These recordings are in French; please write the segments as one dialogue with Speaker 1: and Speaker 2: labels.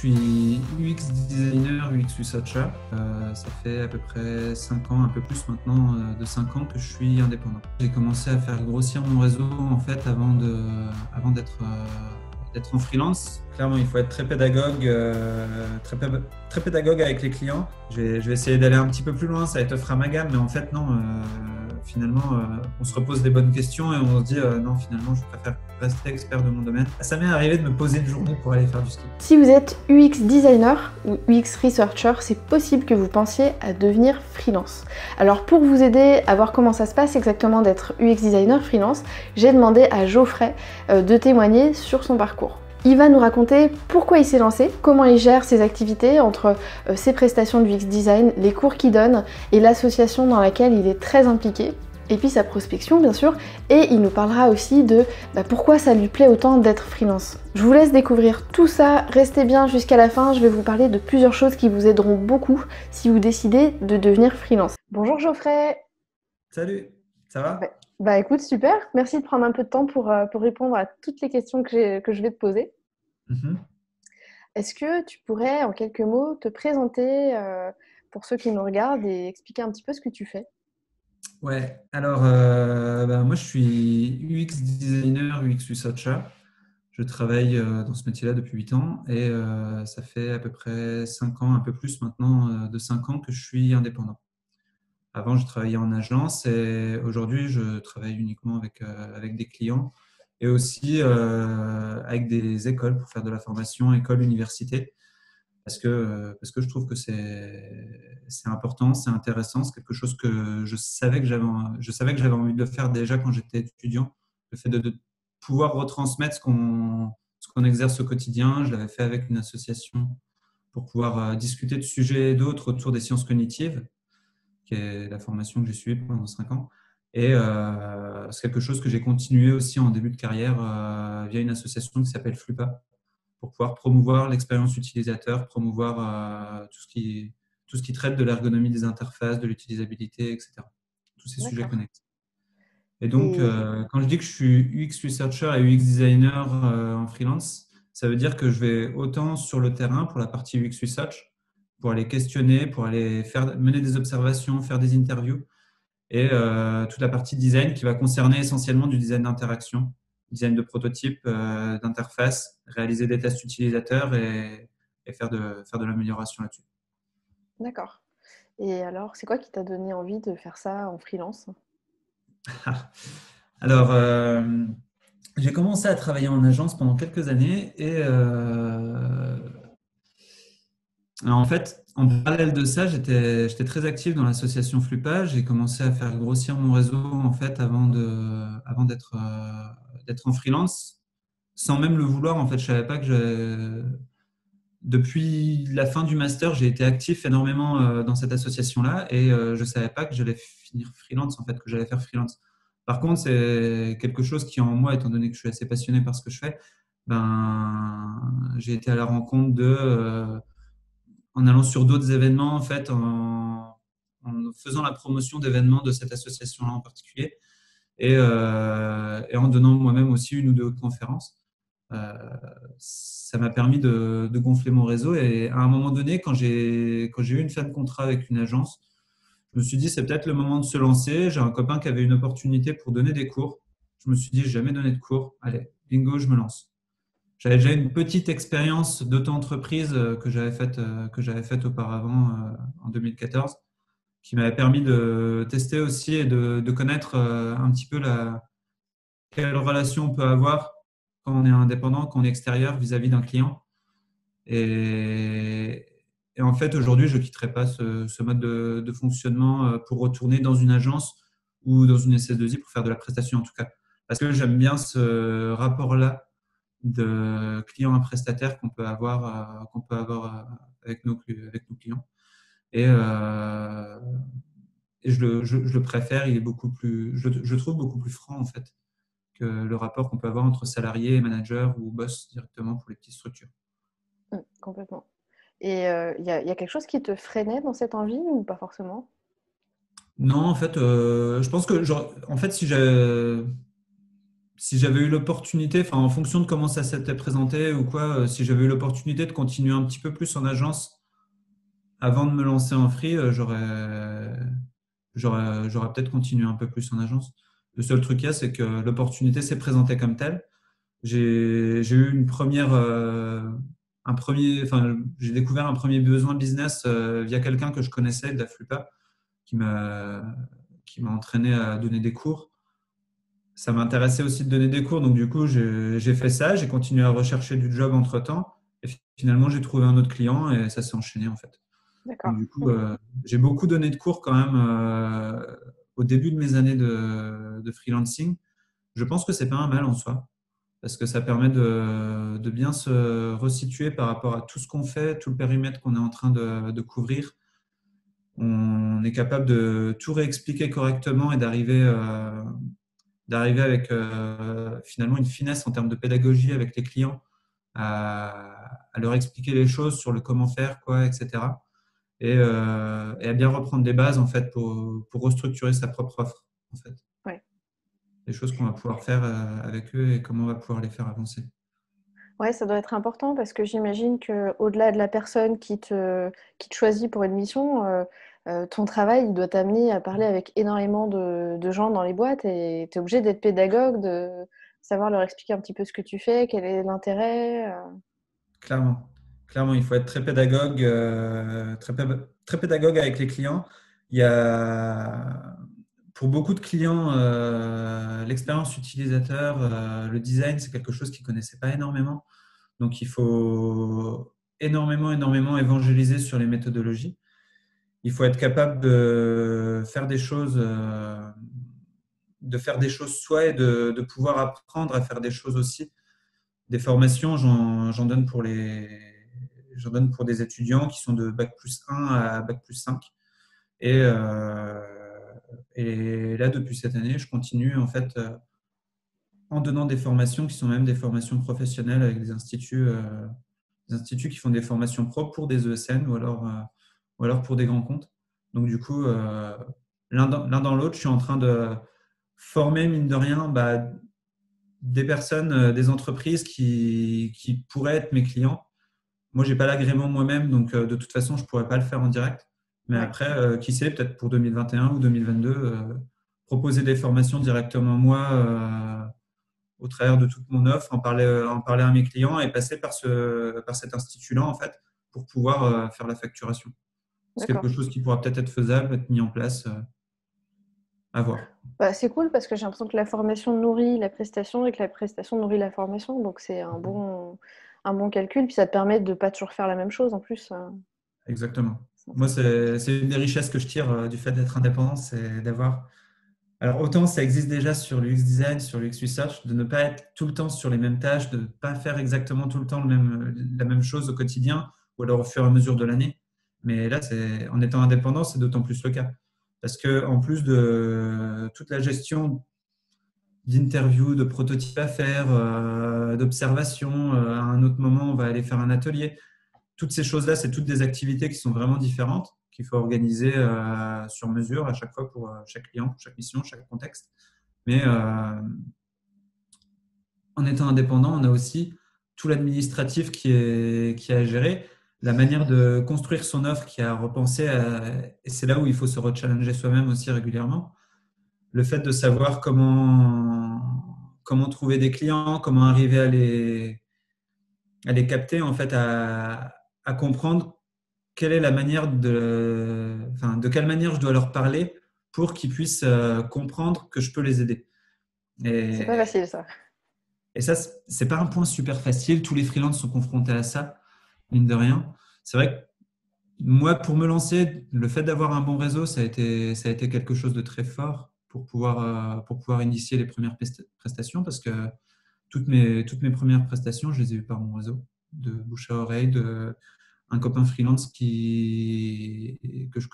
Speaker 1: suis UX designer, UX researcher. Ça fait à peu près 5 ans, un peu plus maintenant de 5 ans que je suis indépendant. J'ai commencé à faire grossir mon réseau en fait avant d'être en freelance. Clairement, il faut être très pédagogue, très pédagogue avec les clients. Je vais essayer d'aller un petit peu plus loin, ça étoffera ma gamme, mais en fait non. Finalement, on se repose des bonnes questions et on se dit non, finalement, je préfère rester expert de mon domaine. Ça m'est arrivé de me poser une journée pour aller faire du ski.
Speaker 2: Si vous êtes UX designer ou UX researcher, c'est possible que vous pensiez à devenir freelance. Alors pour vous aider à voir comment ça se passe exactement d'être UX designer freelance, j'ai demandé à Geoffrey de témoigner sur son parcours. Il va nous raconter pourquoi il s'est lancé, comment il gère ses activités entre ses prestations de UX design, les cours qu'il donne et l'association dans laquelle il est très impliqué, et puis sa prospection bien sûr, et il nous parlera aussi de pourquoi ça lui plaît autant d'être freelance. Je vous laisse découvrir tout ça, restez bien jusqu'à la fin, je vais vous parler de plusieurs choses qui vous aideront beaucoup si vous décidez de devenir freelance. Bonjour Geoffrey.
Speaker 1: Salut, ça va?
Speaker 2: Écoute, super, merci de prendre un peu de temps pour répondre à toutes les questions que je vais te poser. Est-ce que tu pourrais en quelques mots te présenter pour ceux qui nous regardent et expliquer un petit peu ce que tu fais?
Speaker 1: Ouais, alors moi je suis UX designer, UX researcher. Je travaille dans ce métier-là depuis 8 ans et ça fait à peu près 5 ans, un peu plus maintenant de 5 ans que je suis indépendant. Avant, je travaillais en agence et aujourd'hui, je travaille uniquement avec des clients et aussi avec des écoles pour faire de la formation, école, université, parce que je trouve que c'est important, c'est intéressant, c'est quelque chose que je savais que j'avais envie de le faire déjà quand j'étais étudiant, le fait de pouvoir retransmettre ce qu'on exerce au quotidien. Je l'avais fait avec une association pour pouvoir discuter de sujets et d'autres autour des sciences cognitives, qui est la formation que j'ai suivie pendant 5 ans. Et c'est quelque chose que j'ai continué aussi en début de carrière via une association qui s'appelle FLUPA, pour pouvoir promouvoir l'expérience utilisateur, promouvoir tout ce qui traite de l'ergonomie des interfaces, de l'utilisabilité, etc. Tous ces sujets
Speaker 2: D'accord.
Speaker 1: connexes. Et donc,
Speaker 2: Et
Speaker 1: quand je dis que je suis UX researcher et UX designer en freelance, ça veut dire que je vais autant sur le terrain pour la partie UX research, pour aller questionner, pour aller mener des observations, faire des interviews, et toute la partie design qui va concerner essentiellement du design d'interaction, design de prototypes, d'interface, réaliser des tests utilisateurs et faire de l'amélioration là-dessus.
Speaker 2: d'accord. Et alors, c'est quoi qui t'a donné envie de faire ça en freelance?
Speaker 1: Alors, j'ai commencé à travailler en agence pendant quelques années et alors, en fait, en parallèle de ça, j'étais très actif dans l'association Flupa. J'ai commencé à faire grossir mon réseau en fait avant d'être en freelance, sans même le vouloir. En fait, je savais pas que depuis la fin du master, j'ai été actif énormément dans cette association-là et je savais pas que j'allais finir freelance, en fait, que j'allais faire freelance. Par contre, c'est quelque chose qui en moi, étant donné que je suis assez passionné par ce que je fais, j'ai été à la rencontre en allant sur d'autres événements, en fait, en faisant la promotion d'événements de cette association-là en particulier et en donnant moi-même aussi une ou deux conférences. Euh, Ça m'a permis de gonfler mon réseau et à un moment donné, quand j'ai eu une fin de contrat avec une agence, je me suis dit c'est peut-être le moment de se lancer. J'ai un copain qui avait une opportunité pour donner des cours. Je me suis dit j'ai jamais donné de cours. Allez, bingo, je me lance. J'avais déjà une petite expérience d'auto-entreprise que j'avais faite auparavant en 2014, qui m'avait permis de tester aussi et de connaître un petit peu quelle relation on peut avoir quand on est indépendant, quand on est extérieur vis-à-vis d'un client. Et, et en fait, aujourd'hui, je ne quitterai pas ce mode de fonctionnement pour retourner dans une agence ou dans une SS2I pour faire de la prestation en tout cas. Parce que j'aime bien ce rapport-là de client à prestataire qu'on peut avoir avec nos clients. Et, je le préfère, il est beaucoup plus, je trouve beaucoup plus franc en fait que le rapport qu'on peut avoir entre salarié et manager ou boss directement pour les petites structures.
Speaker 2: Complètement. Et y a quelque chose qui te freinait dans cette envie ou pas forcément?
Speaker 1: Non, en fait, je pense que en fait, si j'avais eu l'opportunité, enfin, en fonction de comment ça s'était présenté ou quoi, si j'avais eu l'opportunité de continuer un petit peu plus en agence avant de me lancer en free, j'aurais peut-être continué un peu plus en agence. Le seul truc qu'il y a, c'est que l'opportunité s'est présentée comme telle. J'ai eu enfin, j'ai découvert un premier besoin business via quelqu'un que je connaissais de la FLUPA qui m'a qui m'a entraîné à donner des cours. Ça m'intéressait aussi de donner des cours, donc du coup, j'ai fait ça, j'ai continué à rechercher du job entre-temps, et finalement, j'ai trouvé un autre client et ça s'est enchaîné en fait. Donc
Speaker 2: D'accord.
Speaker 1: du coup, j'ai beaucoup donné de cours quand même au début de mes années de freelancing. Je pense que c'est pas un mal en soi, parce que ça permet de bien se resituer par rapport à tout ce qu'on fait, tout le périmètre qu'on est en train de couvrir. On est capable de tout réexpliquer correctement et d'arriver avec finalement une finesse en termes de pédagogie avec les clients, à leur expliquer les choses sur le comment faire, quoi, etc. Et à bien reprendre les bases en fait pour restructurer sa propre offre, en fait.
Speaker 2: Ouais.
Speaker 1: Les choses qu'on va pouvoir faire avec eux et comment on va pouvoir les faire avancer.
Speaker 2: Ouais, ça doit être important parce que j'imagine que au-delà de la personne qui te choisit pour une mission, ton travail, il doit t'amener à parler avec énormément de gens dans les boîtes et tu es obligé d'être pédagogue, de savoir leur expliquer un petit peu ce que tu fais, quel est l'intérêt.
Speaker 1: Clairement. Clairement, il faut être très pédagogue, très pédagogue avec les clients. Il y a, pour beaucoup de clients, l'expérience utilisateur, le design, c'est quelque chose qu'ils ne connaissaient pas énormément. Donc, il faut énormément évangéliser sur les méthodologies. Il faut être capable de faire des choses soi et de pouvoir apprendre à faire des choses aussi. Des formations, j'en donne j'en donne pour des étudiants qui sont de bac+1 à bac+5. Et, euh, et là, depuis cette année, je continue en fait en donnant des formations qui sont même des formations professionnelles avec des instituts qui font des formations propres pour des ESN ou alors pour des grands comptes. Donc du coup, l'un dans l'autre, je suis en train de former, mine de rien, des personnes, des entreprises qui pourraient être mes clients. Moi, j'ai pas l'agrément moi-même, donc de toute façon, je pourrais pas le faire en direct. Mais
Speaker 2: Ouais,
Speaker 1: après, qui sait, peut-être pour 2021 ou 2022, proposer des formations directement moi au travers de toute mon offre, en parler à mes clients et passer par cet institut-là, en fait, pour pouvoir faire la facturation. C'est quelque
Speaker 2: d'accord.
Speaker 1: chose qui pourra peut-être être faisable, être mis en place, à voir.
Speaker 2: Bah, c'est cool parce que j'ai l'impression que la formation nourrit la prestation et que la prestation nourrit la formation, donc c'est un bon calcul, puis ça te permet de pas toujours faire la même chose en plus.
Speaker 1: Exactement.
Speaker 2: Ça
Speaker 1: Moi,
Speaker 2: fait-
Speaker 1: c'est une des richesses que je tire du fait d'être indépendant, c'est d'avoir. Alors, autant ça existe déjà sur l'UX design, sur l'UX research, de ne pas être tout le temps sur les mêmes tâches, de ne pas faire exactement tout le temps la même chose au quotidien, ou alors au fur et à mesure de l'année. Mais là, en étant indépendant, c'est d'autant plus le cas. Parce que en plus de toute la gestion d'interviews, de prototypes à faire, d'observations, à un autre moment, on va aller faire un atelier. Toutes ces choses-là, c'est toutes des activités qui sont vraiment différentes, qu'il faut organiser sur mesure à chaque fois pour chaque client, pour chaque mission, chaque contexte. Mais en étant indépendant, on a aussi tout l'administratif qui est à gérer, la manière de construire son offre qui a à repenser, et c'est là où il faut se rechallenger soi-même aussi régulièrement. Le fait de savoir comment trouver des clients, comment arriver à les capter, en fait, à comprendre quelle est la manière enfin, de quelle manière je dois leur parler pour qu'ils puissent comprendre que je peux les aider.
Speaker 2: C'est pas
Speaker 1: Et,
Speaker 2: facile ça.
Speaker 1: et ça, c'est pas un point super facile. Tous les freelances sont confrontés à ça, mine de rien. C'est vrai que moi, pour me lancer, le fait d'avoir un bon réseau, ça a été quelque chose de très fort pour pouvoir initier les premières prestations parce que toutes mes premières prestations, je les ai eues par mon réseau, de bouche à oreille, un copain freelance que je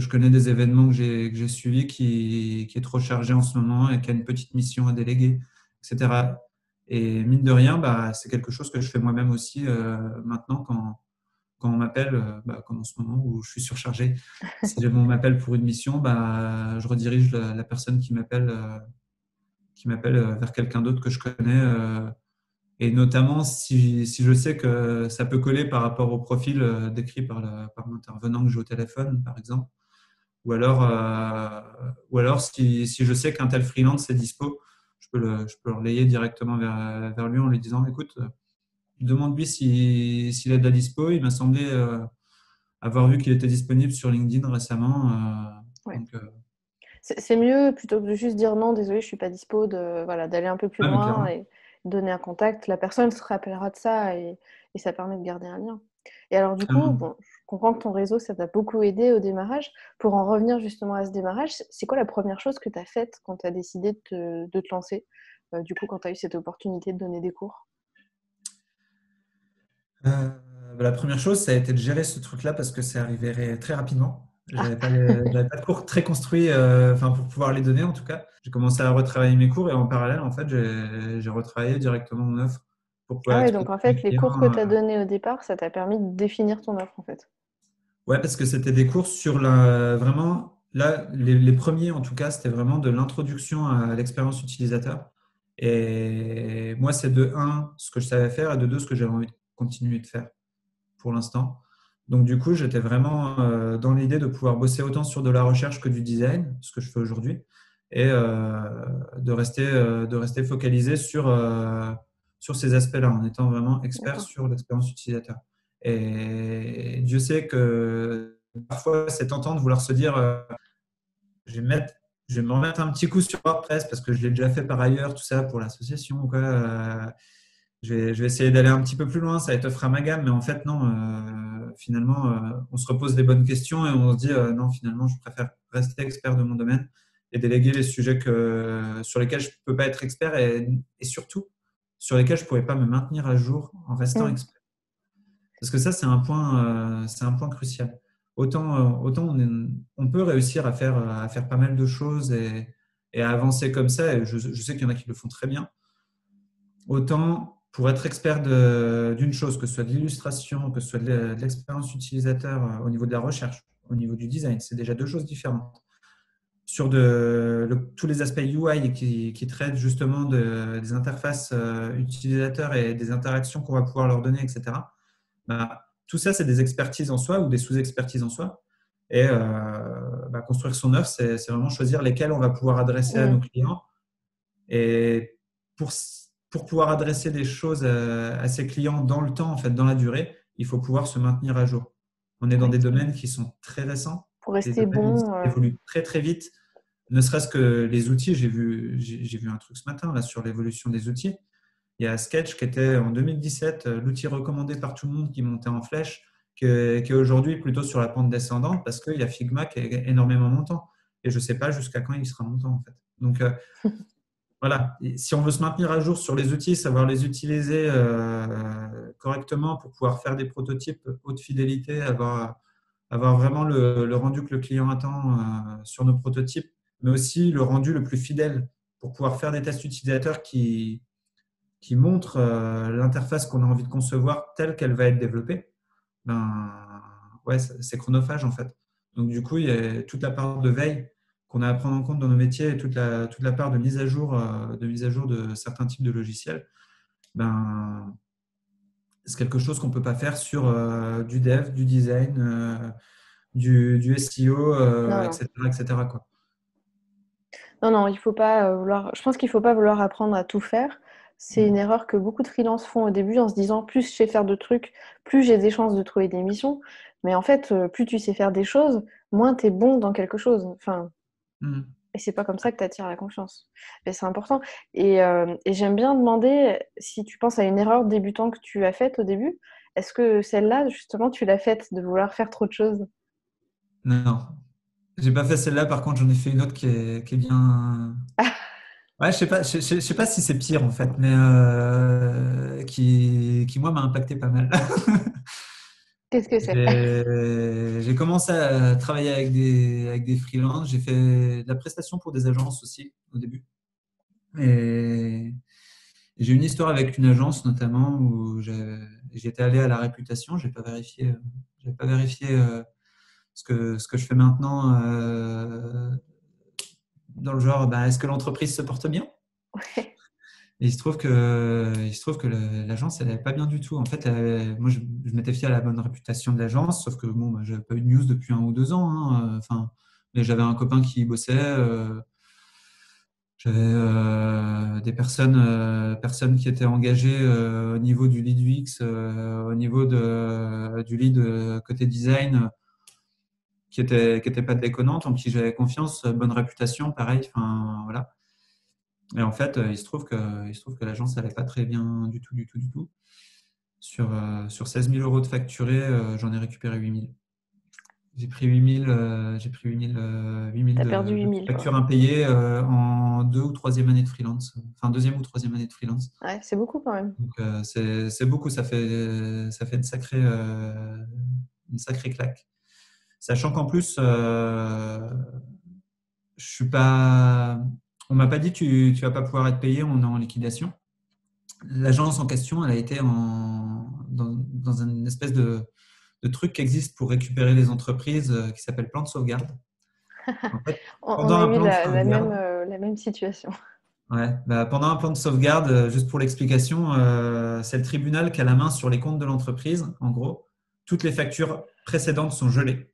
Speaker 1: connais des événements que j'ai suivis, qui est trop chargé en ce moment et qui a une petite mission à déléguer, etc. Et mine de rien, c'est quelque chose que je fais moi-même aussi maintenant quand on m'appelle, comme en ce moment où je suis surchargé. Si on m'appelle pour une mission, je redirige la personne qui m'appelle qui m'appelle vers quelqu'un d'autre que je connais. Et notamment si je sais que ça peut coller par rapport au profil décrit par l'intervenant que j'ai au téléphone, par exemple. Ou alors si je sais qu'un tel freelance est dispo, je peux le relayer directement vers lui en lui disant, écoute, demande-lui s'il est de la dispo. Il m'a semblé avoir vu qu'il était disponible sur LinkedIn récemment.
Speaker 2: Ouais.
Speaker 1: Donc,
Speaker 2: C'est mieux, plutôt que de juste dire non, désolé, je suis pas dispo, voilà, d'aller un peu plus
Speaker 1: ouais, mais
Speaker 2: loin
Speaker 1: clairement.
Speaker 2: et donner un contact. La personne se rappellera de ça et ça permet de garder un lien. Et alors, du coup,
Speaker 1: Clairement.
Speaker 2: bon, je comprends que ton réseau, ça t'a beaucoup aidé au démarrage. Pour en revenir justement à ce démarrage, c'est quoi la première chose que tu as faite quand tu as décidé de te lancer, du coup, quand tu as eu cette opportunité de donner des cours?
Speaker 1: La première chose, ça a été de gérer ce truc-là parce que c'est arrivé très rapidement.
Speaker 2: Ah,
Speaker 1: J'avais pas de cours très construits, enfin pour pouvoir les donner en tout cas. J'ai commencé à retravailler mes cours et en parallèle, en fait, j'ai retravaillé directement mon offre pour
Speaker 2: ah
Speaker 1: pouvoir
Speaker 2: ouais, donc
Speaker 1: expliquer
Speaker 2: en
Speaker 1: à mes
Speaker 2: fait, les cours que
Speaker 1: clients.
Speaker 2: tu as donnés au départ, ça t'a permis de définir ton offre, en fait.
Speaker 1: Ouais, parce que c'était des cours sur vraiment, là, les premiers en tout cas, c'était vraiment de l'introduction à l'expérience utilisateur. Et moi, c'est de un, ce que je savais faire et de deux, ce que j'avais envie de continuer de faire pour l'instant. Donc, du coup, j'étais vraiment dans l'idée de pouvoir bosser autant sur de la recherche que du design, ce que je fais aujourd'hui, et de rester focalisé sur ces aspects-là, en étant vraiment expert
Speaker 2: D'accord.
Speaker 1: sur l'expérience utilisateur. Et Dieu sait que parfois, c'est tentant de vouloir se dire je vais mettre, je vais me remettre un petit coup sur WordPress parce que je l'ai déjà fait par ailleurs, tout ça pour l'association, quoi. Je vais essayer d'aller un petit peu plus loin, ça étoffera ma gamme, mais en fait, non. Finalement, on se repose les bonnes questions et on se dit non, finalement, je préfère rester expert de mon domaine et déléguer les sujets sur lesquels je ne peux pas être expert et surtout sur lesquels je ne pourrais pas me maintenir à jour en restant
Speaker 2: Hmm.
Speaker 1: expert. Parce que ça, c'est un point crucial. Autant on peut réussir à faire pas mal de choses et à avancer comme ça, et je sais qu'il y en a qui le font très bien. Autant pour être expert d'une chose, que ce soit de l'illustration, que ce soit de l'expérience utilisateur au niveau de la recherche, au niveau du design, c'est déjà deux choses différentes. Sur tous les aspects UI qui traitent justement des interfaces utilisateurs et des interactions qu'on va pouvoir leur donner, etc. Bah, tout ça, c'est des expertises en soi ou des sous-expertises en soi. Et construire son offre, c'est vraiment choisir lesquelles on va pouvoir adresser à nos
Speaker 2: Hmm.
Speaker 1: clients. Et pour, pour pouvoir adresser des choses à ses clients dans le temps, en fait, dans la durée, il faut pouvoir se maintenir à jour. On est dans
Speaker 2: Ouais.
Speaker 1: des domaines qui sont très récents,
Speaker 2: Pour
Speaker 1: des
Speaker 2: rester
Speaker 1: domaines qui
Speaker 2: bon.
Speaker 1: évoluent très très vite. Ne serait-ce que les outils, j'ai vu un truc ce matin là, sur l'évolution des outils. Il y a Sketch qui était en 2017 l'outil recommandé par tout le monde qui montait en flèche, qui est aujourd'hui plutôt sur la pente descendante parce qu'il y a Figma qui est énormément montant. Et je ne sais pas jusqu'à quand il sera montant en fait. Donc voilà, et si on veut se maintenir à jour sur les outils, savoir les utiliser correctement pour pouvoir faire des prototypes haute fidélité, avoir vraiment le rendu que le client attend sur nos prototypes, mais aussi le rendu le plus fidèle pour pouvoir faire des tests utilisateurs qui montre l'interface qu'on a envie de concevoir telle qu'elle va être développée, ben, ouais, c'est chronophage en fait. Donc du coup, il y a toute la part de veille qu'on a à prendre en compte dans nos métiers et toute la part de mise à jour de certains types de logiciels. Ben, c'est quelque chose qu'on ne peut pas faire sur du dev, du design, du SEO,
Speaker 2: Non, non.
Speaker 1: etc., etc., quoi.
Speaker 2: Non, non, il faut pas vouloir. Je pense qu'il faut pas vouloir apprendre à tout faire. C'est une
Speaker 1: Mm.
Speaker 2: erreur que beaucoup de freelances font au début en se disant plus je sais faire de trucs, plus j'ai des chances de trouver des missions. Mais en fait, plus tu sais faire des choses, moins tu es bon dans quelque chose. Enfin,
Speaker 1: Mm.
Speaker 2: et c'est pas comme ça que tu attires la confiance. Mais c'est important. Et j'aime bien demander si tu penses à une erreur débutant que tu as faite au début. Est-ce que celle-là, justement, tu l'as faite de vouloir faire trop de choses?
Speaker 1: Non, j'ai pas fait celle-là. Par contre, j'en ai fait une autre qui est bien. Ouais, je sais pas si c'est pire en fait, mais qui moi m'a impacté pas mal.
Speaker 2: Qu'est-ce que c'est?
Speaker 1: J'ai commencé à travailler avec des freelances. J'ai fait de la prestation pour des agences aussi au début. Et j'ai une histoire avec une agence notamment où j'étais allé à la réputation. J'ai pas vérifié ce que je fais maintenant dans le genre, bah, est-ce que l'entreprise se porte bien? Et il se trouve que l'agence, elle n'allait pas bien du tout. En fait, moi, je m'étais fié à la bonne réputation de l'agence, sauf que bon, bah, je n'avais pas eu de news depuis 1 ou 2 ans, hein. Enfin, mais j'avais un copain qui y bossait. J'avais des personnes qui étaient engagées au niveau du lead UX, au niveau du lead côté design, qui était pas déconnante, en qui j'avais confiance, bonne réputation, pareil. Enfin, voilà. Et en fait, il se trouve que l'agence n'allait pas très bien du tout, du tout, du tout. Sur 16 000 euros de facturé, j'en ai récupéré 8 000. J'ai pris 8 000
Speaker 2: T'as perdu
Speaker 1: de
Speaker 2: 8 000, quoi.
Speaker 1: factures impayées en 2e ou 3e année de freelance. Enfin, 2e ou 3e année de freelance.
Speaker 2: Ouais, c'est beaucoup quand même.
Speaker 1: Donc, c'est beaucoup. Ça fait une sacrée claque. Sachant qu'en plus, je suis pas. On m'a pas dit tu vas pas pouvoir être payé, on est en liquidation. L'agence en question, elle a été dans une espèce de truc qui existe pour récupérer les entreprises qui s'appelle plan de sauvegarde. En fait,
Speaker 2: On
Speaker 1: pendant
Speaker 2: a
Speaker 1: un
Speaker 2: eu
Speaker 1: plan de sauvegarde,
Speaker 2: la même situation.
Speaker 1: ouais, bah, pendant un plan de sauvegarde, juste pour l'explication, c'est le tribunal qui a la main sur les comptes de l'entreprise. En gros, toutes les factures précédentes sont gelées.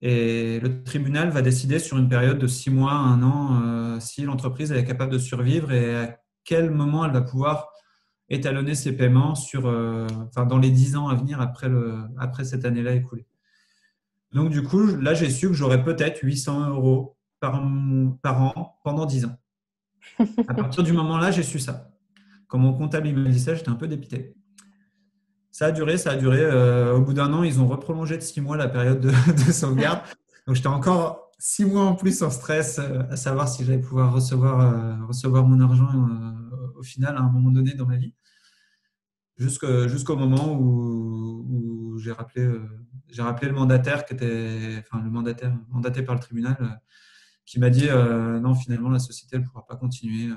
Speaker 1: Et le tribunal va décider sur une période de 6 mois, 1 an, si l'entreprise est capable de survivre et à quel moment elle va pouvoir étalonner ses paiements enfin, dans les 10 ans à venir après cette année-là écoulée. Donc, du coup, là, j'ai su que j'aurais peut-être 800 euros par an pendant 10 ans. À partir du moment-là, j'ai su ça. Quand mon comptable il me dit ça, j'étais un peu dépité. Ça a duré, ça a duré. Au bout d'1 an, ils ont reprolongé de 6 mois la période de sauvegarde. Donc, j'étais encore 6 mois en plus en stress à savoir si j'allais pouvoir recevoir mon argent au final à un moment donné dans ma vie. Jusqu'au moment où j'ai rappelé le mandataire enfin, le mandataire mandaté par le tribunal qui m'a dit non, finalement, la société ne pourra pas continuer.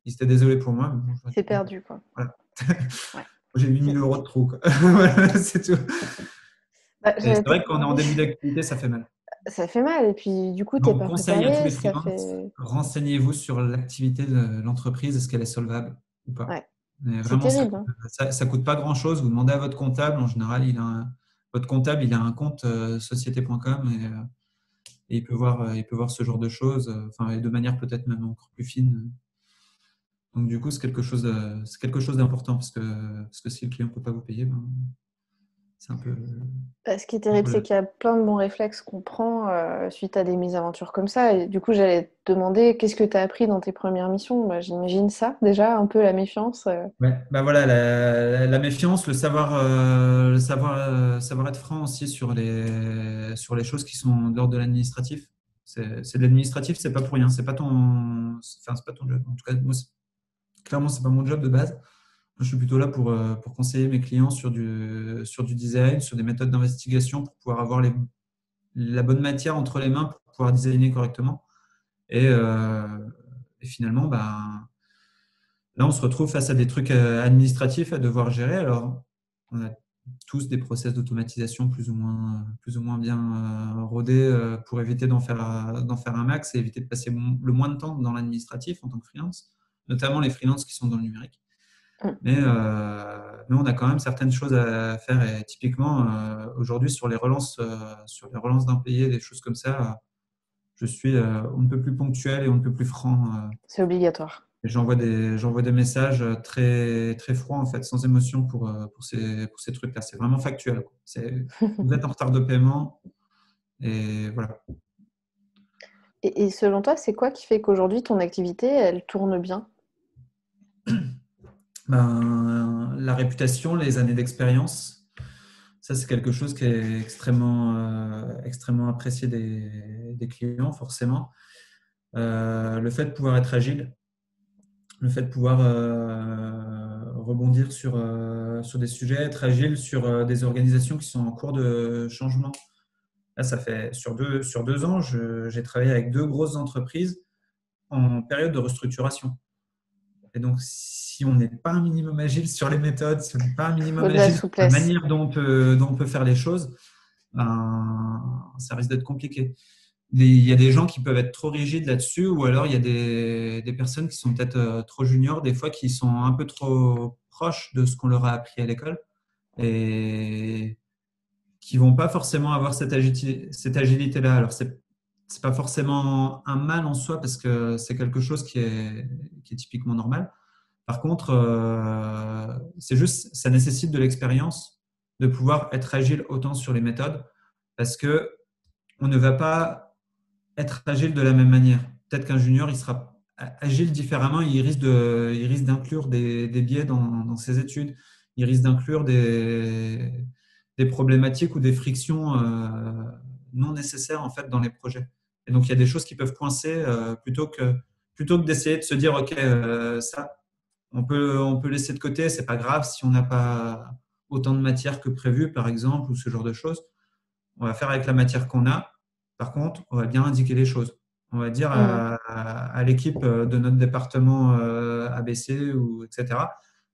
Speaker 1: Il s'était désolé pour moi, mais bon, j'aurais
Speaker 2: C'est
Speaker 1: dit, bon,
Speaker 2: perdu, quoi.
Speaker 1: voilà.
Speaker 2: Ouais.
Speaker 1: J'ai 8 000
Speaker 2: C'est-
Speaker 1: euros de trou, quoi. Voilà, c'est tout.
Speaker 2: Bah,
Speaker 1: Et
Speaker 2: j'allais
Speaker 1: c'est
Speaker 2: te
Speaker 1: vrai que quand on est en
Speaker 2: demander.
Speaker 1: début d'activité, ça fait mal.
Speaker 2: Ça fait mal, et puis du coup, t'es
Speaker 1: Donc,
Speaker 2: pas
Speaker 1: conseil à tous
Speaker 2: préparé,
Speaker 1: les
Speaker 2: ça
Speaker 1: freelances,
Speaker 2: fait.
Speaker 1: renseignez-vous sur l'activité de l'entreprise, est-ce qu'elle est solvable ou pas.
Speaker 2: Ouais,
Speaker 1: Mais
Speaker 2: c'est
Speaker 1: vraiment,
Speaker 2: terrible, hein.
Speaker 1: ça coûte pas grand-chose. Vous demandez à votre comptable, en général, votre comptable, il a un compte société.com et il peut voir ce genre de choses, enfin, et de manière peut-être même encore plus fine. Donc, du coup, c'est quelque chose d'important parce que si le client ne peut pas vous payer, ben, c'est un peu
Speaker 2: Bah, ce qui est
Speaker 1: un
Speaker 2: terrible, c'est
Speaker 1: problème.
Speaker 2: qu'il y a plein de bons réflexes qu'on prend suite à des mésaventures comme ça. Et du coup, j'allais te demander, qu'est-ce que tu as appris dans tes premières missions? Bah, j'imagine ça, déjà, un peu la méfiance.
Speaker 1: Ouais, bah voilà, la méfiance, savoir être franc aussi sur les choses qui sont de l'ordre de l'administratif. C'est de l'administratif, c'est pas pour rien, c'est pas ton job. En tout cas, moi, clairement, c'est pas mon job de base. Moi, je suis plutôt là pour conseiller mes clients sur du design, sur des méthodes d'investigation pour pouvoir avoir la bonne matière entre les mains pour pouvoir designer correctement. Et finalement, bah, là, on se retrouve face à des trucs administratifs à devoir gérer. Alors, on a tous des process d'automatisation plus ou moins bien rodés pour éviter d'en faire un max et éviter de passer le moins de temps dans l'administratif en tant que freelance, notamment les freelances qui sont dans le numérique.
Speaker 2: Mm.
Speaker 1: Mais on a quand même certaines choses à faire. Et typiquement, aujourd'hui, sur les relances d'impayés, des choses comme ça, je suis on ne peut plus ponctuel et on ne peut plus franc.
Speaker 2: C'est obligatoire.
Speaker 1: Et j'envoie des messages très, très froids, en fait, sans émotion pour ces trucs-là. C'est vraiment factuel, quoi. Vous êtes en retard de paiement et voilà.
Speaker 2: Et selon toi, c'est quoi qui fait qu'aujourd'hui, ton activité, elle tourne bien?
Speaker 1: Ben, la réputation, les années d'expérience, ça, c'est quelque chose qui est extrêmement apprécié des clients, forcément. Le fait de pouvoir être agile, le fait de pouvoir rebondir sur des sujets, être agile sur des organisations qui sont en cours de changement. Là, ça fait sur deux ans, j'ai travaillé avec 2 grosses entreprises en période de restructuration. Et donc, si on n'est pas un minimum agile sur les méthodes, si on n'est pas un
Speaker 2: Faut
Speaker 1: minimum
Speaker 2: de la
Speaker 1: agile sur la
Speaker 2: souplesse.
Speaker 1: manière dont on peut faire les choses, ben, ça risque d'être compliqué. il y a des gens qui peuvent être trop rigides là-dessus, ou alors il y a des personnes qui sont peut-être trop juniors, des fois qui sont un peu trop proches de ce qu'on leur a appris à l'école et qui vont pas forcément avoir cette agilité-là. Alors, c'est pas forcément un mal en soi parce que c'est quelque chose qui est typiquement normal. Par contre, c'est juste, ça nécessite de l'expérience de pouvoir être agile autant sur les méthodes parce que on ne va pas être agile de la même manière. Peut-être qu'un junior, il sera agile différemment, il risque d'inclure des biais dans ses études, il risque d'inclure des problématiques ou des frictions non nécessaires en fait dans les projets. Et donc il y a des choses qui peuvent coincer plutôt que d'essayer de se dire ok ça on peut laisser de côté, c'est pas grave si on n'a pas autant de matière que prévu par exemple ou ce genre de choses. On va faire avec la matière qu'on a. Par contre, on va bien indiquer les choses. On va dire
Speaker 2: Mm.
Speaker 1: à l'équipe de notre département ABC ou etc.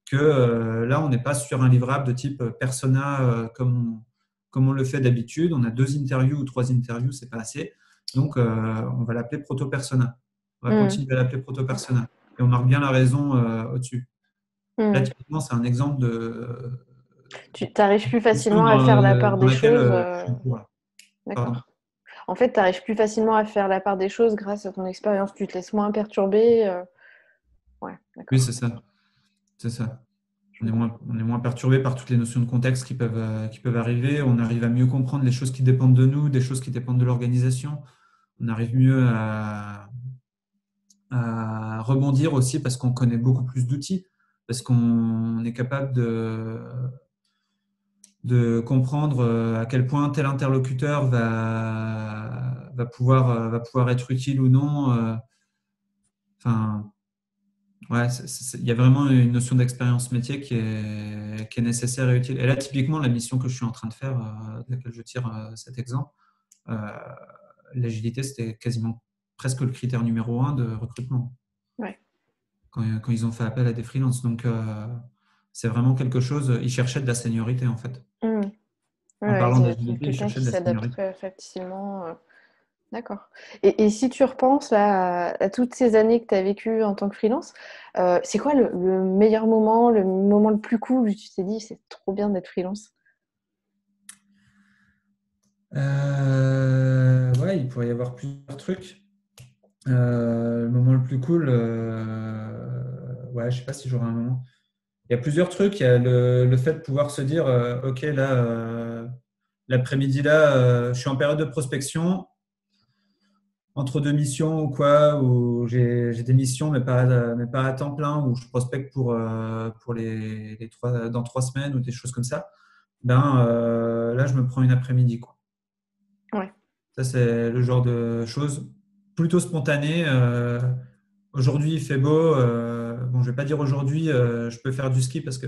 Speaker 1: que là, on n'est pas sur un livrable de type persona comme on le fait d'habitude. On a 2 interviews ou 3 interviews, c'est pas assez. Donc, on va l'appeler proto-persona. On va
Speaker 2: Mm.
Speaker 1: continuer à l'appeler proto-persona. Et on marque bien la raison au-dessus. Là,
Speaker 2: Mm.
Speaker 1: typiquement, c'est un exemple de
Speaker 2: Tu arrives plus
Speaker 1: mission
Speaker 2: facilement à faire la part
Speaker 1: dans
Speaker 2: des
Speaker 1: laquelle
Speaker 2: choses.
Speaker 1: je suis pour là. Pardon.
Speaker 2: D'accord. En fait, tu arrives plus facilement à faire la part des choses grâce à ton expérience. Tu te laisses moins perturber. Ouais,
Speaker 1: Oui,
Speaker 2: d'accord.
Speaker 1: c'est ça. C'est ça.
Speaker 2: Je comprends.
Speaker 1: On est moins perturbé par toutes les notions de contexte qui peuvent arriver. On arrive à mieux comprendre les choses qui dépendent de nous, des choses qui dépendent de l'organisation. On arrive mieux à rebondir aussi parce qu'on connaît beaucoup plus d'outils, parce qu'on est capable de comprendre à quel point tel interlocuteur va pouvoir être utile ou non. Enfin, ouais, il y a vraiment une notion d'expérience métier qui est nécessaire et utile. Et là, typiquement, la mission que je suis en train de faire, de laquelle je tire cet exemple, euh, l'agilité, c'était quasiment presque le critère numéro un de recrutement
Speaker 2: Ouais.
Speaker 1: quand ils ont fait appel à des freelances. Donc, c'est vraiment quelque chose. Ils cherchaient de la seniorité, en fait.
Speaker 2: Mm.
Speaker 1: En
Speaker 2: Ouais,
Speaker 1: parlant d'agilité, ils
Speaker 2: quelqu'un
Speaker 1: cherchaient
Speaker 2: qui
Speaker 1: de la
Speaker 2: s'adapte
Speaker 1: seniorité.
Speaker 2: très facilement. D'accord. Et si tu repenses là, à toutes ces années que tu as vécues en tant que freelance, c'est quoi le meilleur moment, le moment le plus cool où tu t'es dit c'est trop bien d'être freelance?
Speaker 1: Ouais, il pourrait y avoir plusieurs trucs. Le moment le plus cool, ouais, je sais pas si j'aurai un moment. Il y a plusieurs trucs. Il y a le fait de pouvoir se dire, OK, là, l'après-midi, là, je suis en période de prospection, entre deux missions ou quoi, où j'ai des missions, mais pas à temps plein, où je prospecte pour dans 3 semaines ou des choses comme ça. Ben, là, je me prends une après-midi, quoi.
Speaker 2: Ouais.
Speaker 1: Ça, c'est le genre de choses plutôt spontanées. Aujourd'hui, il fait beau. Bon, je vais pas dire aujourd'hui, je peux faire du ski parce que,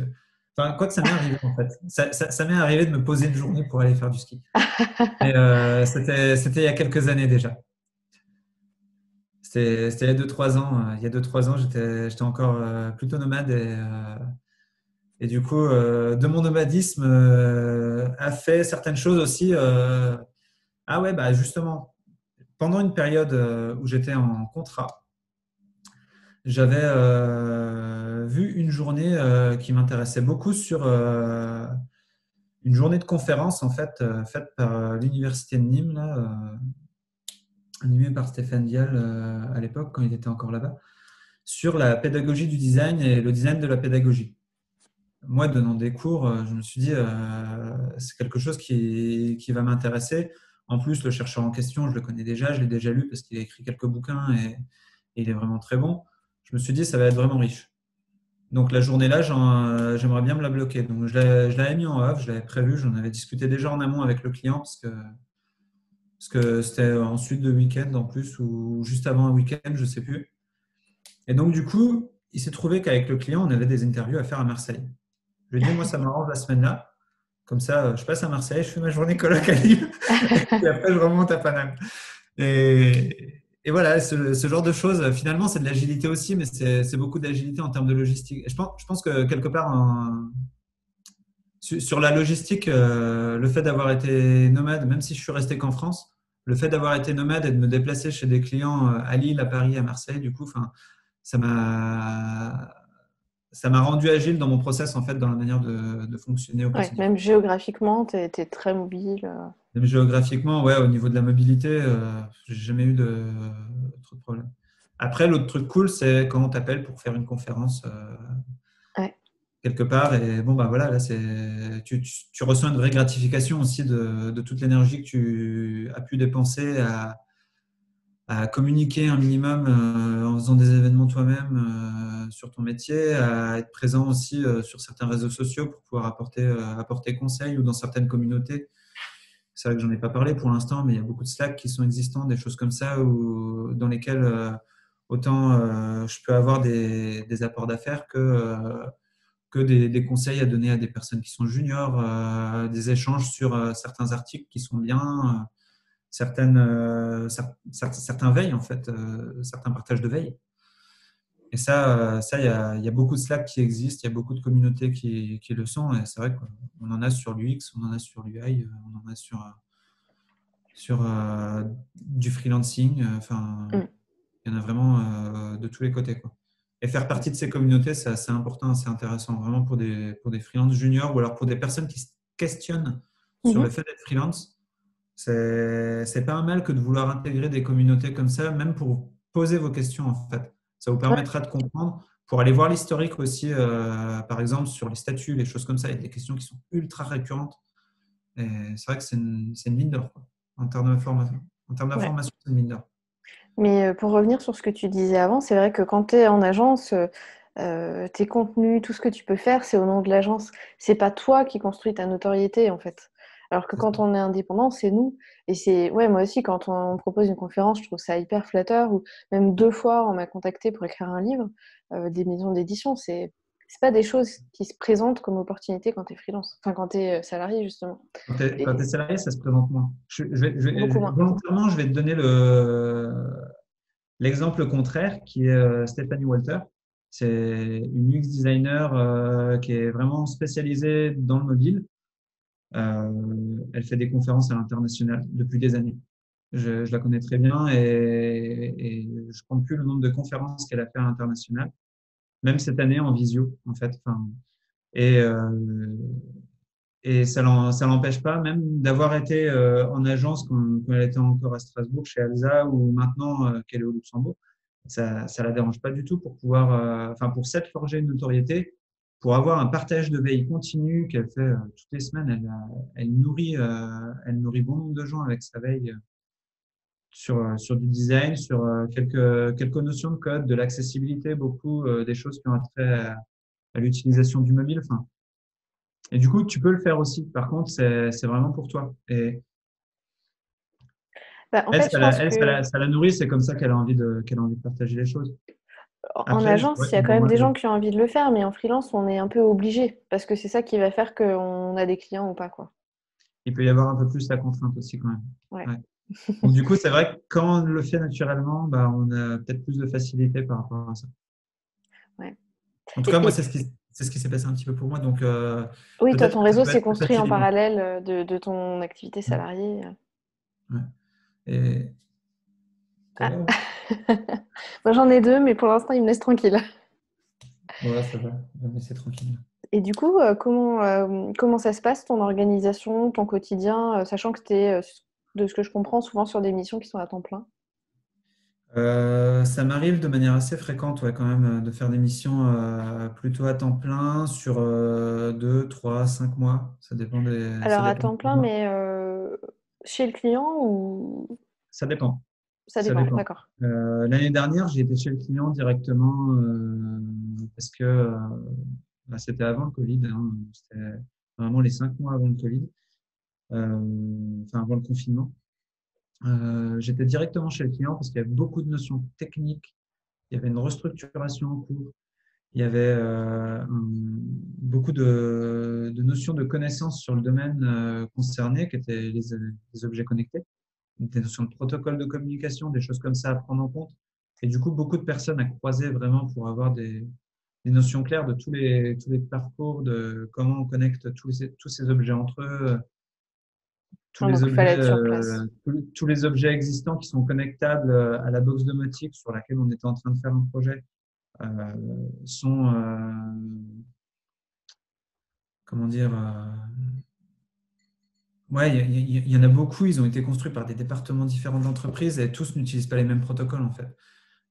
Speaker 1: enfin, quoi que ça m'est arrivé en fait. Ça m'est arrivé de me poser une journée pour aller faire du ski. Mais c'était il y a quelques années déjà. C'était il y a 2-3 ans. Il y a 2-3 ans, j'étais encore plutôt nomade et du coup, de mon nomadisme a fait certaines choses aussi. Ah ouais, bah justement, pendant une période où j'étais en contrat, j'avais vu une journée qui m'intéressait beaucoup sur une journée de conférence en fait faite par l'université de Nîmes, là, animée par Stéphane Dial à l'époque quand il était encore là-bas, sur la pédagogie du design et le design de la pédagogie. Moi, donnant des cours, je me suis dit c'est quelque chose qui va m'intéresser. En plus, le chercheur en question, je le connais déjà, je l'ai déjà lu parce qu'il a écrit quelques bouquins et il est vraiment très bon. Je me suis dit ça va être vraiment riche. Donc la journée-là, j'aimerais bien me la bloquer. Donc je l'avais mis en off, je l'avais prévu, j'en avais discuté déjà en amont avec le client parce que c'était ensuite de week-end en plus ou juste avant un week-end, je ne sais plus. Et donc du coup, il s'est trouvé qu'avec le client, on avait des interviews à faire à Marseille. Je lui ai dit, moi ça m'arrange la semaine-là. Comme ça, je passe à Marseille, je fais ma journée coloc à Lille et après je remonte à Paname. Et voilà, ce genre de choses, finalement, c'est de l'agilité aussi, mais c'est beaucoup d'agilité en termes de logistique. Et je pense que quelque part, sur la logistique, le fait d'avoir été nomade, même si je suis resté qu'en France, le fait d'avoir été nomade et de me déplacer chez des clients à Lille, à Paris, à Marseille, du coup, enfin, ça m'a ça m'a rendu agile dans mon process, en fait, dans la manière de fonctionner au
Speaker 2: Ouais,
Speaker 1: quotidien.
Speaker 2: même géographiquement, tu es très mobile.
Speaker 1: Même géographiquement, ouais, au niveau de la mobilité, j'ai jamais eu trop de problèmes. Après, l'autre truc cool, c'est quand on t'appelle pour faire une conférence
Speaker 2: Ouais.
Speaker 1: quelque part. Et bon, bah voilà, là, tu reçois une vraie gratification aussi de toute l'énergie que tu as pu dépenser à communiquer un minimum en faisant des événements toi-même sur ton métier, à être présent aussi sur certains réseaux sociaux pour pouvoir apporter conseil ou dans certaines communautés. C'est vrai que j'en ai pas parlé pour l'instant, mais il y a beaucoup de Slack qui sont existants, des choses comme ça, dans lesquelles autant je peux avoir des apports d'affaires que des conseils à donner à des personnes qui sont juniors, des échanges sur certains articles qui sont bien, certains veilles, en fait, certains partages de veille. Et ça, il y a beaucoup de Slack qui existent, il y a beaucoup de communautés qui le sont, et c'est vrai qu'on en a sur l'UX, on en a sur l'UI, on en a sur du freelancing. Enfin,
Speaker 2: Mm.
Speaker 1: il y en a vraiment de tous les côtés, quoi. Et faire partie de ces communautés, c'est assez important, c'est intéressant, vraiment pour des freelances juniors ou alors pour des personnes qui se questionnent sur le
Speaker 2: Mhm.
Speaker 1: fait d'être freelance. C'est pas un mal que de vouloir intégrer des communautés comme ça, même pour poser vos questions, en fait. Ça vous
Speaker 2: Ouais.
Speaker 1: permettra de comprendre, pour aller voir l'historique aussi, par exemple, sur les statuts, les choses comme ça, il y a des questions qui sont ultra récurrentes. Et c'est vrai que c'est une mine d'or, quoi. En termes d'information. En termes
Speaker 2: Ouais.
Speaker 1: d'information, c'est une mine d'or.
Speaker 2: Mais pour revenir sur ce que tu disais avant, c'est vrai que quand tu es en agence, tes contenus, tout ce que tu peux faire, c'est au nom de l'agence. C'est pas toi qui construis ta notoriété, en fait. Alors que
Speaker 1: C'est ça.
Speaker 2: quand on est indépendant, c'est nous. Et c'est, ouais, moi aussi, quand on me propose une conférence, je trouve ça hyper flatteur. Ou même 2 fois, on m'a contacté pour écrire un livre, des maisons d'édition. C'est pas des choses qui se présentent comme opportunité quand tu es freelance, enfin quand tu es salarié, justement.
Speaker 1: Quand t'es
Speaker 2: Et
Speaker 1: salarié, ça se présente moins.
Speaker 2: beaucoup moins.
Speaker 1: Volontairement, je vais te donner l'exemple contraire, qui est Stephanie Walter. C'est une UX designer qui est vraiment spécialisée dans le mobile. Elle fait des conférences à l'international depuis des années. Je la connais très bien et je ne compte plus le nombre de conférences qu'elle a fait à l'international, même cette année en visio, en fait. Enfin, et, et ça l'empêche pas, même d'avoir été en agence quand elle était encore à Strasbourg, chez Alsa, ou maintenant qu'elle est au Luxembourg. Ça la dérange pas du tout pour pouvoir, enfin, pour s'être forger une notoriété, pour avoir un partage de veille continu qu'elle fait toutes les semaines. Elle nourrit bon nombre de gens avec sa veille sur du design, sur quelques notions de code, de l'accessibilité, beaucoup des choses qui ont trait à l'utilisation du mobile. Enfin, et du coup, tu peux le faire aussi. Par contre, c'est vraiment pour toi. Et
Speaker 2: Bah, en
Speaker 1: elle,
Speaker 2: fait, je
Speaker 1: ça la,
Speaker 2: pense
Speaker 1: elle,
Speaker 2: que
Speaker 1: ça la nourrit. C'est comme ça qu'elle a envie de partager les choses.
Speaker 2: en
Speaker 1: Après, c'est vrai
Speaker 2: agence, il y
Speaker 1: que
Speaker 2: a quand
Speaker 1: bon,
Speaker 2: même
Speaker 1: moi,
Speaker 2: des gens qui ont envie de le faire, mais en freelance, on est un peu obligé parce que c'est ça qui va faire qu'on a des clients ou pas, quoi.
Speaker 1: il peut y avoir un peu plus la contrainte aussi quand même.
Speaker 2: Ouais,
Speaker 1: Ouais. Donc, du coup, c'est vrai que quand on le fait naturellement, bah, on a peut-être plus de facilité par rapport à ça.
Speaker 2: ouais.
Speaker 1: En tout cas,
Speaker 2: Et,
Speaker 1: moi,
Speaker 2: et
Speaker 1: c'est ce qui s'est passé un petit peu pour moi. Donc,
Speaker 2: oui, toi,
Speaker 1: peut-être
Speaker 2: ton
Speaker 1: que ça
Speaker 2: réseau
Speaker 1: peut
Speaker 2: s'est
Speaker 1: être plus
Speaker 2: construit en
Speaker 1: facilement.
Speaker 2: parallèle de ton activité salariée.
Speaker 1: Ouais. Et t'es
Speaker 2: Ah.
Speaker 1: là?
Speaker 2: Moi, j'en ai 2, mais pour l'instant, ils me laissent tranquille.
Speaker 1: Ouais, ça va. On va me laisser tranquille.
Speaker 2: Et du coup, comment ça se passe, ton organisation, ton quotidien, sachant que tu es, de ce que je comprends, souvent sur des missions qui sont à temps plein?
Speaker 1: Ça m'arrive de manière assez fréquente, ouais, quand même, de faire des missions plutôt à temps plein sur 2, 3, 5 mois. Ça
Speaker 2: Alors, à
Speaker 1: dépend
Speaker 2: temps
Speaker 1: des
Speaker 2: plein,
Speaker 1: mois.
Speaker 2: mais chez le client ou
Speaker 1: Ça dépend.
Speaker 2: ça
Speaker 1: Ça
Speaker 2: dépend?
Speaker 1: dépend.
Speaker 2: D'accord.
Speaker 1: L'année dernière, j'ai été chez le client directement parce que bah, c'était avant le Covid, hein. C'était vraiment les 5 mois avant le Covid, enfin avant le confinement. J'étais directement chez le client parce qu'il y avait beaucoup de notions techniques. Il y avait une restructuration en cours. Il y avait beaucoup de notions de connaissances sur le domaine concerné, qui étaient les objets connectés, des notions de protocole de communication, des choses comme ça à prendre en compte. Et du coup, beaucoup de personnes à croiser vraiment pour avoir des notions claires de tous les parcours, de comment on connecte tous ces objets entre eux, tous
Speaker 2: Ah,
Speaker 1: les
Speaker 2: donc il fallait
Speaker 1: objets,
Speaker 2: être sur place.
Speaker 1: tous les objets existants qui sont connectables à la box domotique sur laquelle on était en train de faire un projet euh, sont, comment dire, ouais, il y en a beaucoup. Ils ont été construits par des départements différents d'entreprise et tous n'utilisent pas les mêmes protocoles en fait.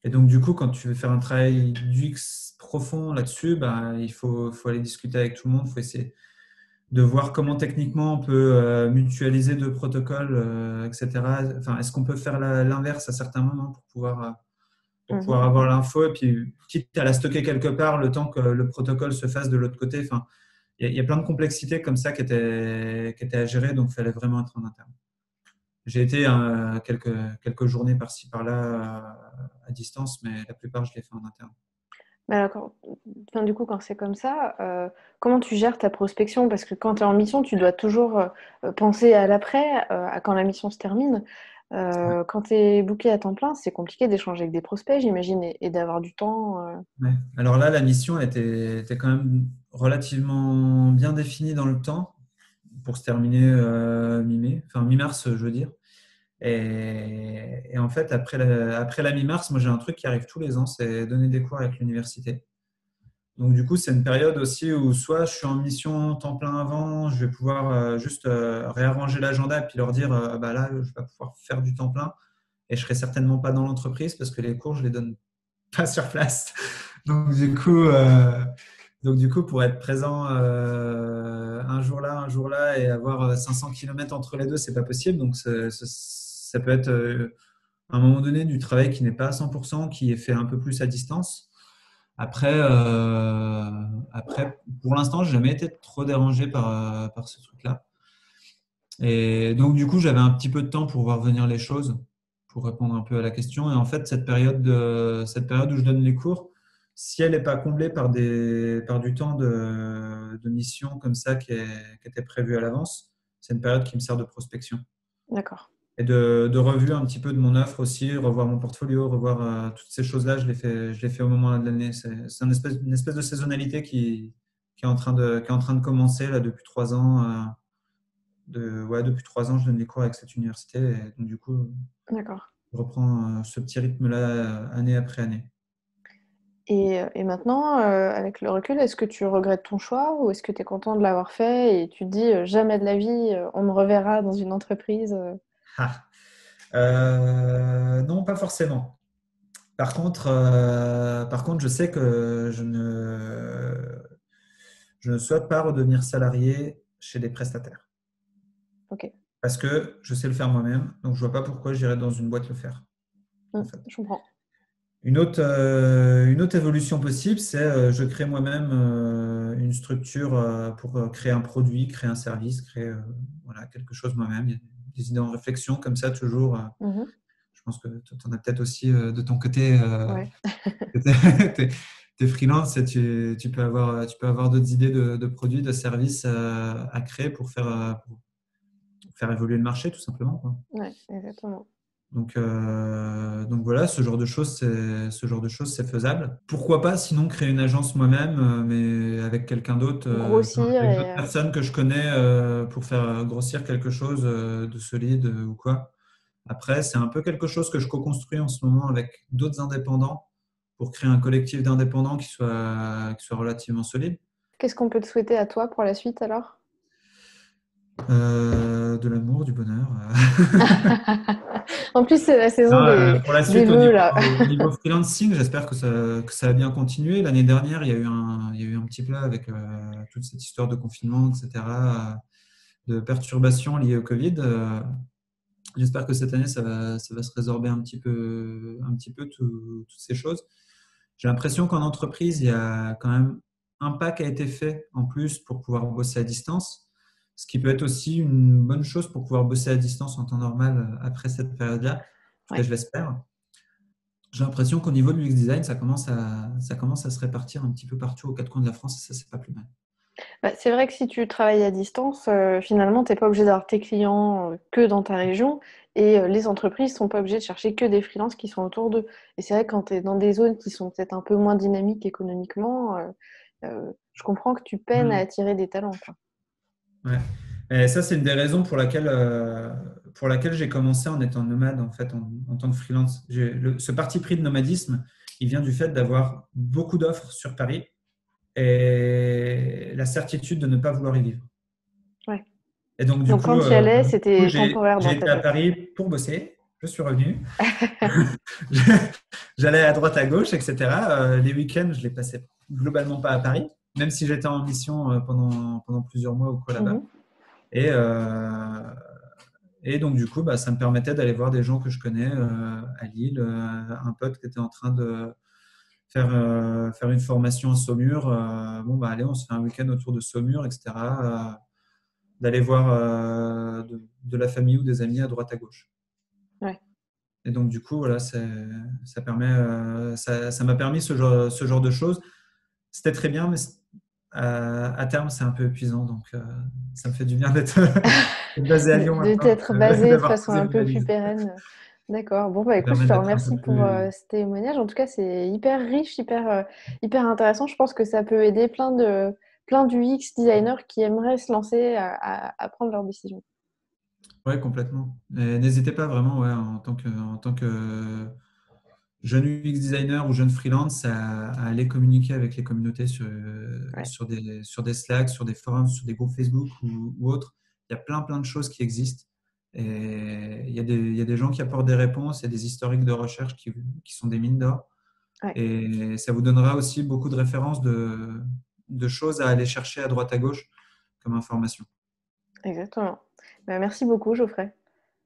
Speaker 1: Et donc, du coup, quand tu veux faire un travail d'UX profond là-dessus, bah, faut aller discuter avec tout le monde. Il faut essayer de voir comment techniquement on peut mutualiser deux protocoles, etc. Enfin, est-ce qu'on peut faire l'inverse à certains moments pour
Speaker 2: Mhm.
Speaker 1: pouvoir avoir l'info et puis quitte à la stocker quelque part le temps que le protocole se fasse de l'autre côté. Enfin, il y a plein de complexités comme ça qui étaient à gérer, donc il fallait vraiment être en interne. J'ai été quelques journées par-ci, par-là à distance, mais la plupart, je l'ai fait en interne.
Speaker 2: Mais alors, enfin, du coup, quand c'est comme ça, comment tu gères ta prospection? Parce que quand tu es en mission, tu dois toujours penser à l'après, à quand la mission se termine. Quand tu es booké à temps plein, c'est compliqué d'échanger avec des prospects, j'imagine, et d'avoir du temps.
Speaker 1: Ouais. Alors là, la mission était quand même relativement bien définie dans le temps pour se terminer mi-mai, enfin mi-mars, je veux dire. Et en fait, après la mi-mars, moi j'ai un truc qui arrive tous les ans, c'est donner des cours avec l'université. Donc du coup, c'est une période aussi où soit je suis en mission temps plein avant, je vais pouvoir juste réarranger l'agenda et puis leur dire bah là, je vais pas pouvoir faire du temps plein et je serai certainement pas dans l'entreprise parce que les cours, je les donne pas sur place. Donc du coup, pour être présent un jour là et avoir 500 km entre les deux, c'est pas possible. Donc ça peut être à un moment donné du travail qui n'est pas à 100%, qui est fait un peu plus à distance. Après, pour l'instant, j'ai jamais été trop dérangé par ce truc-là. Et donc, du coup, j'avais un petit peu de temps pour voir venir les choses, pour répondre un peu à la question. Et en fait, cette période où je donne les cours, si elle n'est pas comblée par du temps de mission comme ça qui était prévu à l'avance, c'est une période qui me sert de prospection
Speaker 2: D'accord.
Speaker 1: et de revue un petit peu de mon offre aussi, revoir mon portfolio, revoir toutes ces choses-là, je les fais au moment de l'année. C'est une espèce de saisonnalité qui est en train de commencer là depuis 3 ans. Ouais, depuis 3 ans, je donne des cours avec cette université et donc du coup,
Speaker 2: D'accord.
Speaker 1: je reprends ce petit rythme-là année après année.
Speaker 2: Et maintenant, avec le recul, est-ce que tu regrettes ton choix ou est-ce que tu es content de l'avoir fait et tu te dis jamais de la vie, on me reverra dans une entreprise?
Speaker 1: Ah. Non, pas forcément. Par contre, je sais que je ne souhaite pas redevenir salarié chez des prestataires.
Speaker 2: Ok.
Speaker 1: Parce que je sais le faire moi-même, donc je vois pas pourquoi j'irais dans une boîte le faire, en fait.
Speaker 2: Je comprends.
Speaker 1: Une autre évolution possible, c'est je crée moi-même une structure pour créer un produit, créer un service, créer voilà, quelque chose moi-même. Il y a des idées en réflexion comme ça toujours.
Speaker 2: Mhm.
Speaker 1: Je pense que tu en as peut-être aussi de ton côté.
Speaker 2: Ouais.
Speaker 1: T'es freelance et tu peux avoir d'autres idées de produits, de services à créer pour faire évoluer le marché tout simplement, quoi.
Speaker 2: Ouais, exactement.
Speaker 1: Donc voilà, ce genre de choses, c'est faisable. Pourquoi pas, sinon créer une agence moi-même, mais avec quelqu'un d'autre,
Speaker 2: Grossir
Speaker 1: avec
Speaker 2: et
Speaker 1: d'autres personnes que je connais pour faire grossir quelque chose de solide ou quoi. Après, c'est un peu quelque chose que je co-construis en ce moment avec d'autres indépendants pour créer un collectif d'indépendants qui soit relativement solide.
Speaker 2: qu'est-ce qu'on peut te souhaiter à toi pour la suite alors?
Speaker 1: De l'amour, du bonheur.
Speaker 2: En plus, c'est la saison
Speaker 1: Non, pour la
Speaker 2: des
Speaker 1: suite,
Speaker 2: vœux là.
Speaker 1: au niveau freelancing, j'espère que ça va bien continuer. L'année dernière, il y a eu un petit plat avec toute cette histoire de confinement, etc., de perturbations liées au Covid. J'espère que cette année, ça va se résorber un petit peu toutes ces choses. J'ai l'impression qu'en entreprise, il y a quand même un pas qui a été fait en plus pour pouvoir bosser à distance, ce qui peut être aussi une bonne chose pour pouvoir bosser à distance en temps normal après cette période-là. En tout cas,
Speaker 2: Ouais.
Speaker 1: je l'espère. J'ai l'impression qu'au niveau du UX design, ça commence à se répartir un petit peu partout aux quatre coins de la France et ça, c'est pas plus mal.
Speaker 2: Bah, c'est vrai que si tu travailles à distance, finalement, tu n'es pas obligé d'avoir tes clients que dans ta région et les entreprises sont pas obligées de chercher que des freelances qui sont autour d'eux. Et c'est vrai que quand tu es dans des zones qui sont peut-être un peu moins dynamiques économiquement, je comprends que tu peines à
Speaker 1: Hmm.
Speaker 2: attirer des talents, quoi.
Speaker 1: Ouais. Et ça, c'est une des raisons pour laquelle j'ai commencé en étant nomade, en fait, en tant que freelance. Ce parti pris de nomadisme, il vient du fait d'avoir beaucoup d'offres sur Paris et la certitude de ne pas vouloir y vivre.
Speaker 2: Ouais.
Speaker 1: Et donc,
Speaker 2: Donc quand tu y allais, c'était temporaire
Speaker 1: j'ai
Speaker 2: dans ta
Speaker 1: été à
Speaker 2: tête.
Speaker 1: Paris pour bosser. Je suis revenu. J'allais à droite, à gauche, etc. Les week-ends, je les passais globalement pas à Paris, même si j'étais en mission pendant plusieurs mois ou quoi là-bas.
Speaker 2: Mhm.
Speaker 1: Et, et donc, du coup, bah, ça me permettait d'aller voir des gens que je connais à Lille, un pote qui était en train de faire une formation à Saumur. Bon, bah, allez, on se fait un week-end autour de Saumur, etc. D'aller voir de la famille ou des amis à droite, à gauche.
Speaker 2: Ouais.
Speaker 1: Et donc, du coup, voilà, ça m'a permis ce genre de choses. C'était très bien, mais à terme, c'est un peu épuisant. Donc, ça me fait du bien d'être basé à Lyon
Speaker 2: De
Speaker 1: maintenant,
Speaker 2: t'être basé de
Speaker 1: d'avoir
Speaker 2: façon
Speaker 1: posé
Speaker 2: un
Speaker 1: mes
Speaker 2: peu plus
Speaker 1: valises.
Speaker 2: pérenne. D'accord. Bon, bah
Speaker 1: Ça
Speaker 2: écoute, je
Speaker 1: permet
Speaker 2: te
Speaker 1: d'être un peu
Speaker 2: remercie pour
Speaker 1: plus.
Speaker 2: ce témoignage. En tout cas, c'est hyper riche, hyper intéressant. Je pense que ça peut aider plein d'UX designers qui aimeraient se lancer à prendre leurs décisions.
Speaker 1: Ouais, complètement. Et n'hésitez pas vraiment, ouais, en tant que jeune UX designer ou jeune freelance, à aller communiquer avec les communautés
Speaker 2: Ouais,
Speaker 1: sur des Slack, sur des forums, sur des groupes Facebook ou autres. Il y a plein de choses qui existent. Et il y a des gens qui apportent des réponses, il y a des historiques de recherche qui sont des mines d'or.
Speaker 2: ouais,
Speaker 1: Et ça vous donnera aussi beaucoup de références de choses à aller chercher à droite à gauche comme information.
Speaker 2: exactement. Bah, merci beaucoup, Geoffrey.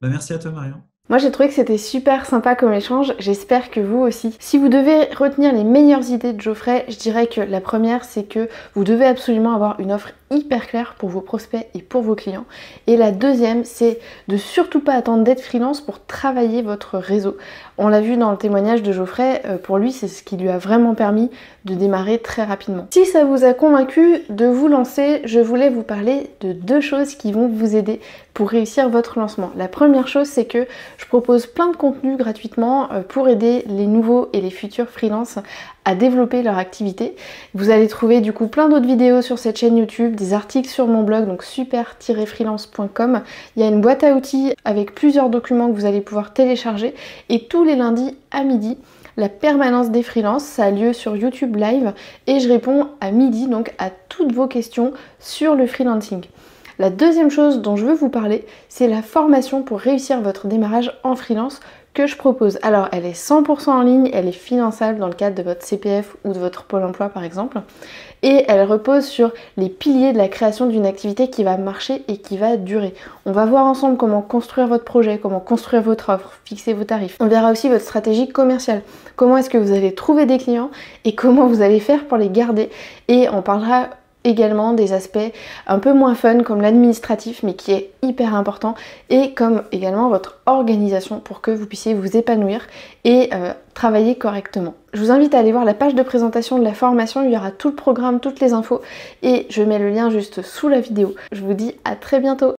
Speaker 1: Bah, merci à toi, Marion.
Speaker 2: Moi j'ai trouvé que c'était super sympa comme échange, j'espère que vous aussi. Si vous devez retenir les meilleures idées de Geoffrey, je dirais que la première c'est que vous devez absolument avoir une offre hyper claire pour vos prospects et pour vos clients. Et la deuxième c'est de surtout pas attendre d'être freelance pour travailler votre réseau. On l'a vu dans le témoignage de Geoffrey, pour lui c'est ce qui lui a vraiment permis de démarrer très rapidement. Si ça vous a convaincu de vous lancer, je voulais vous parler de deux choses qui vont vous aider pour réussir votre lancement. La première chose c'est que je propose plein de contenus gratuitement pour aider les nouveaux et les futurs freelances à développer leur activité. Vous allez trouver du coup plein d'autres vidéos sur cette chaîne YouTube, des articles sur mon blog, donc super-freelance.com. Il y a une boîte à outils avec plusieurs documents que vous allez pouvoir télécharger. Et tous les lundis à midi, la permanence des freelances, ça a lieu sur YouTube Live et je réponds à midi donc à toutes vos questions sur le freelancing. La deuxième chose dont je veux vous parler, c'est la formation pour réussir votre démarrage en freelance que je propose. Alors elle est 100% en ligne, elle est finançable dans le cadre de votre CPF ou de votre Pôle emploi par exemple. Et elle repose sur les piliers de la création d'une activité qui va marcher et qui va durer. On va voir ensemble comment construire votre projet, comment construire votre offre, fixer vos tarifs. On verra aussi votre stratégie commerciale. Comment est-ce que vous allez trouver des clients et comment vous allez faire pour les garder. Et on parlera également des aspects un peu moins fun comme l'administratif mais qui est hyper important et comme également votre organisation pour que vous puissiez vous épanouir et travailler correctement. Je vous invite à aller voir la page de présentation de la formation, il y aura tout le programme, toutes les infos et je mets le lien juste sous la vidéo. Je vous dis à très bientôt.